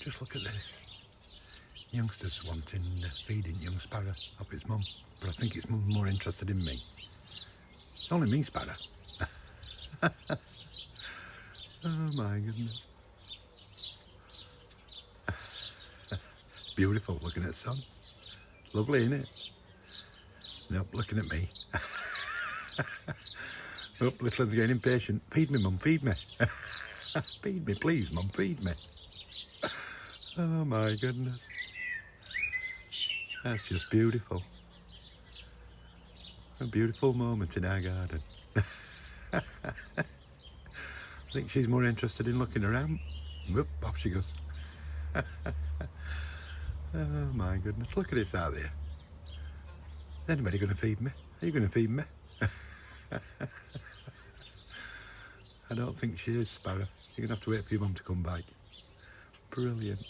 Just look at this. Youngsters wanting feeding young sparrow off its mum, but I think its mum's more interested in me. It's only me, sparrow. Oh my goodness. It's beautiful looking at the sun. Lovely, isn't it? Nope, looking at me. Oh, little one's getting impatient. Feed me, mum, feed me. Feed me, please, mum, feed me. Oh my goodness. That's just beautiful. A beautiful moment in our garden. I think she's more interested in looking around. Whoop, off she goes. Oh my goodness, look at this out there. Is anybody going to feed me? Are you going to feed me? I don't think she is, Sparrow. You're going to have to wait for your mum to come back. Brilliant.